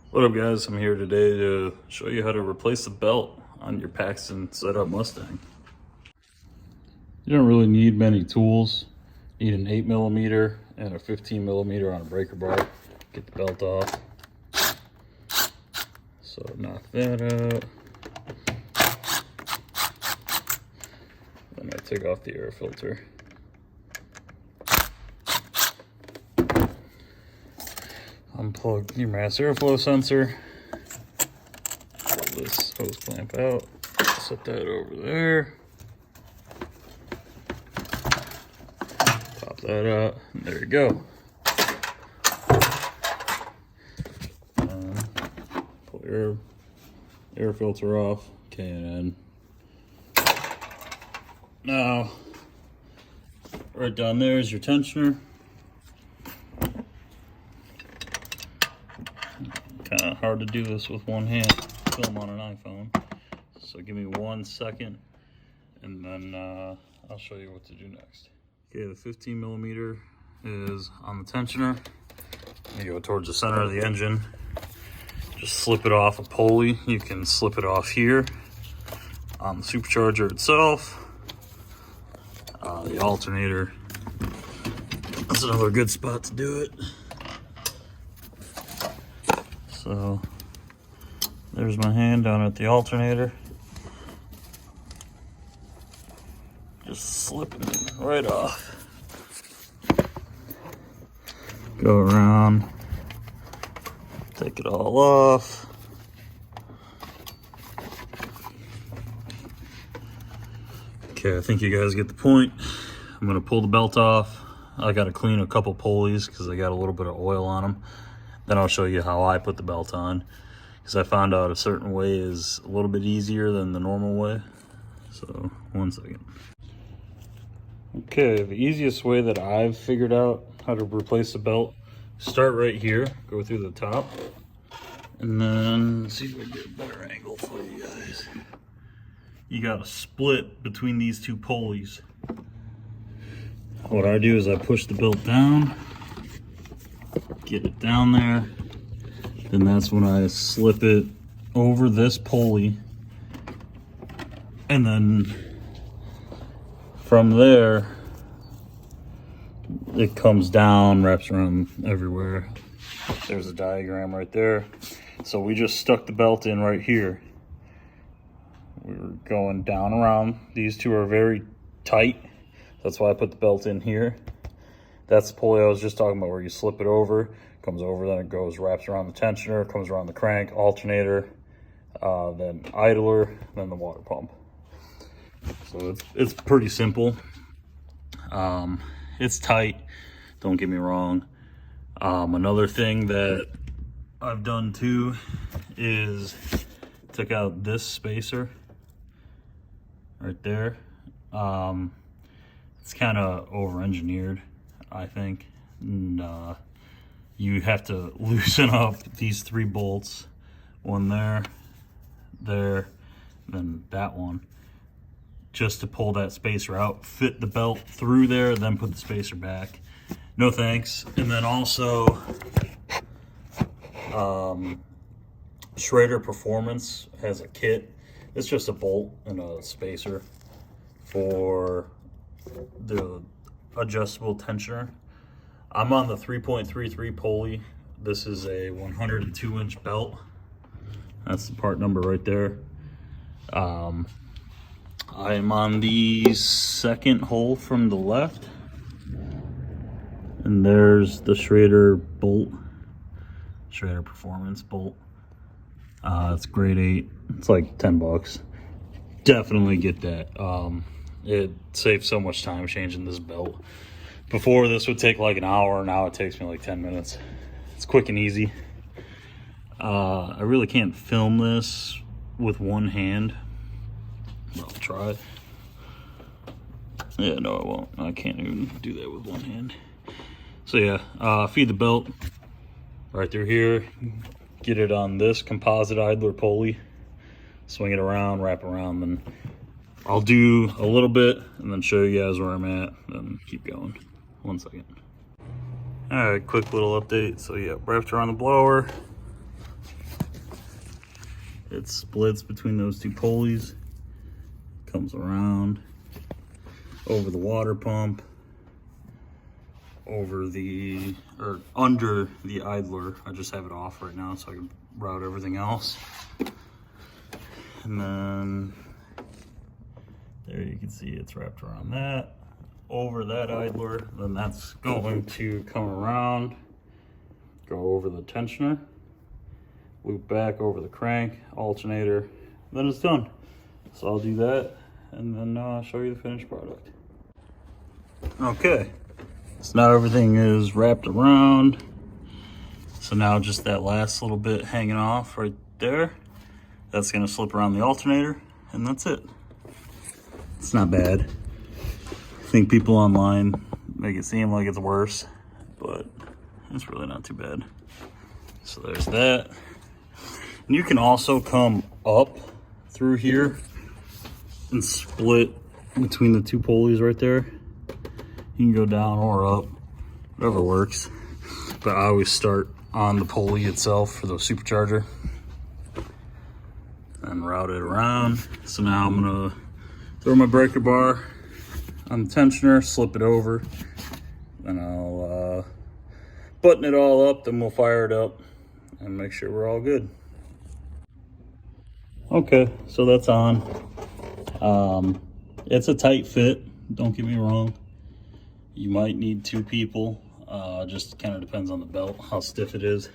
What up guys, I'm here today to show you how to replace the belt on your Paxton setup Mustang. You don't really need many tools. You need an 8mm and a 15mm on a breaker bar. Get the belt off. So knock that out. Then I take off the air filter. Unplug your mass airflow sensor. Pull this hose clamp out. Set that over there. Pop that out. And there you go. Pull your air filter off. Okay, and now right down there is your tensioner. Kind of hard to do this with one hand, film on an iPhone. So give me 1 second and then I'll show you what to do next. Okay, the 15mm is on the tensioner. You go towards the center of the engine. Just slip it off a pulley. You can slip it off here on the supercharger itself. The alternator. That's another good spot to do it. So there's my hand down at the alternator. Just slipping it right off. Go around, take it all off. Okay, I think you guys get the point. I'm gonna pull the belt off. I gotta clean a couple pulleys because they got a little bit of oil on them. Then I'll show you how I put the belt on, because I found out a certain way is a little bit easier than the normal way. So 1 second. Okay, the easiest way that I've figured out how to replace the belt, start right here, go through the top, and then let's see if I can get a better angle for you guys. You got a split between these two pulleys. What I do is I push the belt down, get it down there, then that's when I slip it over this pulley, and then from there it comes down, wraps around everywhere. There's a diagram right there. So we just stuck the belt in right here. We were going down around. These two are very tight. That's why I put the belt in here. That's the pulley I was just talking about, where you slip it over, comes over, then it goes, wraps around the tensioner, comes around the crank, alternator, then idler, then the water pump. So it's pretty simple. It's tight, don't get me wrong. Another thing that I've done too is took out this spacer right there. It's kind of over-engineered, I think. And you have to loosen up these 3 bolts. One there, then that one, just to pull that spacer out, fit the belt through there, then put the spacer back. No thanks. And then also Shrader Performance has a kit. It's just a bolt and a spacer for the adjustable tensioner. I'm on the 3.33 pulley. This is a 102-inch belt. That's the part number right there. I am on the second hole from the left, and there's the Shrader bolt, Shrader Performance bolt. It's grade 8. It's like 10 bucks. Definitely get that. It saves so much time changing this belt. Before, this would take like an hour. Now it takes me like 10 minutes. It's quick and easy. I really can't film this with one hand. I'll try it. Yeah, no, I won't. I can't even do that with one hand. So yeah, feed the belt right through here. Get it on this composite idler pulley. Swing it around, wrap around, then I'll do a little bit and then show you guys where I'm at, then keep going. 1 second. All right, quick little update. So yeah, wrapped around the blower. It splits between those two pulleys, comes around over the water pump, over the, or under the idler. I just have it off right now so I can route everything else. And then there you can see it's wrapped around that, over that idler. Then that's going to come around, go over the tensioner, loop back over the crank, alternator, then it's done. So I'll do that and then show you the finished product. Okay, so now everything is wrapped around. So now just that last little bit hanging off right there, that's gonna slip around the alternator, and that's it. It's not bad. I think people online make it seem like it's worse, but it's really not too bad. So there's that. And you can also come up through here and split between the two pulleys right there. You can go down or up, whatever works. But I always start on the pulley itself for the supercharger and route it around. So now I'm gonna throw my breaker bar on the tensioner, slip it over, and I'll button it all up, then we'll fire it up and make sure we're all good. Okay, so that's on. It's a tight fit, don't get me wrong. You might need two people, just kind of depends on the belt, how stiff it is.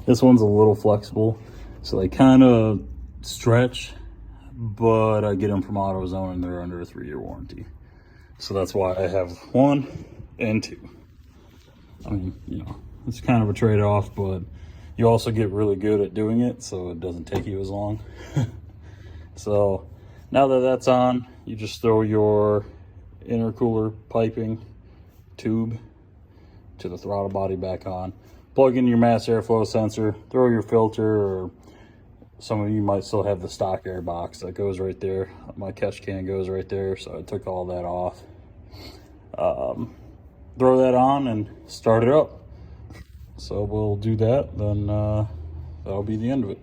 This one's a little flexible, so they kind of stretch, but I get them from AutoZone and they're under a 3-year warranty. So that's why I have 1 and 2. I mean, you know, it's kind of a trade-off, but you also get really good at doing it, so it doesn't take you as long. So now that that's on, you just throw your intercooler piping tube to the throttle body back on, plug in your mass airflow sensor, throw your filter, or some of you might still have the stock air box that goes right there. My catch can goes right there, so I took all that off. Throw that on and start it up. So we'll do that, then that'll be the end of it.